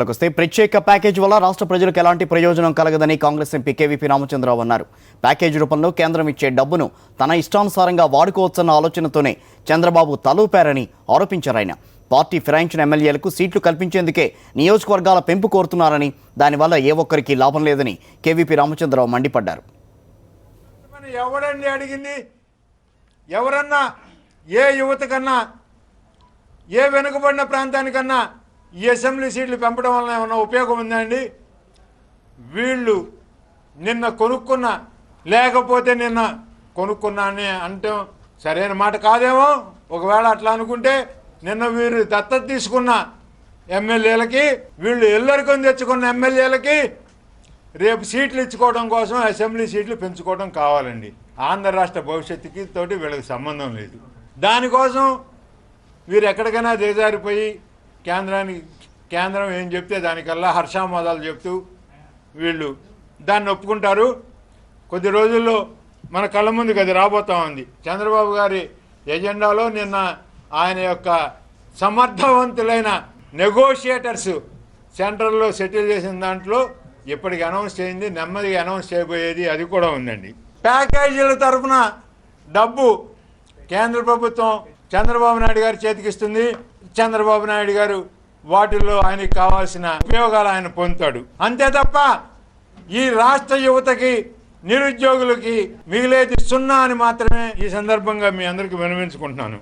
వస్తే ప్రత్యేక ప్యాకేజీ వల్ల రాష్ట్ర ప్రజలకు ఎలాంటి ప్రయోజనం కలగదని కాంగ్రెస్ ఎంపీ కేవీపీ రామచంద్రరావు అన్నారు. ప్యాకేజీ రూపంలో కేంద్రం ఇచ్చే డబ్బును తన ఇష్టానుసారంగా వాడుకోవచ్చన్న ఆలోచనతోనే చంద్రబాబు తలూపారని ఆరోపించారు. ఆయన పార్టీ ఫిరాయించిన ఎమ్మెల్యేలకు సీట్లు కల్పించేందుకే నియోజకవర్గాల పెంపు కోరుతున్నారని, దానివల్ల ఏ ఒక్కరికి లాభం లేదని కేవీపీ రామచంద్రరావు మండిపడ్డారు. ఎవరండి అడిగింది? ఎవరన్నా ఏ యువత కన్నా ఏ వెనుకబడిన ప్రాంతానికన్నా ఈ అసెంబ్లీ సీట్లు పెంపడం వల్ల ఏమన్నా ఉపయోగం ఉందండి? వీళ్ళు నిన్న కొనుక్కున్న లేకపోతే నిన్న కొనుక్కున్నా అని అంటే సరైన మాట కాదేమో. ఒకవేళ అట్లా అనుకుంటే నిన్న వీరు దత్తత తీసుకున్న ఎమ్మెల్యేలకి, వీళ్ళు ఎల్లరికొని తెచ్చుకున్న ఎమ్మెల్యేలకి రేపు సీట్లు ఇచ్చుకోవడం కోసం అసెంబ్లీ సీట్లు పెంచుకోవడం కావాలండి. ఆంధ్ర రాష్ట్ర భవిష్యత్తుకి తోటి వీళ్ళకి సంబంధం లేదు. దానికోసం వీరు ఎక్కడికైనా దిగజారిపోయి కేంద్రం ఏం చెప్తే దానికల్లా హర్షామోదాలు చెప్తూ వీళ్ళు దాన్ని ఒప్పుకుంటారు. కొద్ది రోజుల్లో మన కళ్ళ ముందుకు అది రాబోతా ఉంది. చంద్రబాబు గారి ఎజెండాలో నిన్న ఆయన యొక్క సమర్థవంతులైన నెగోషియేటర్స్ సెంట్రల్లో సెటిల్ చేసిన దాంట్లో ఇప్పటికి అనౌన్స్ చేయింది, నెమ్మదిగా అనౌన్స్ చేయబోయేది అది కూడా ఉందండి. ప్యాకేజీల తరఫున డబ్బు కేంద్ర ప్రభుత్వం చంద్రబాబు నాయుడు గారి చేతికిస్తుంది. చంద్రబాబు నాయుడు గారు వాటిల్లో ఆయనకి కావాల్సిన ఉపయోగాలు ఆయన పొందుతాడు. అంతే తప్ప ఈ రాష్ట్ర యువతకి, నిరుద్యోగులకి మిగిలేది సున్నా అని మాత్రమే ఈ సందర్భంగా మీ అందరికీ విన్నవించుకుంటున్నాను.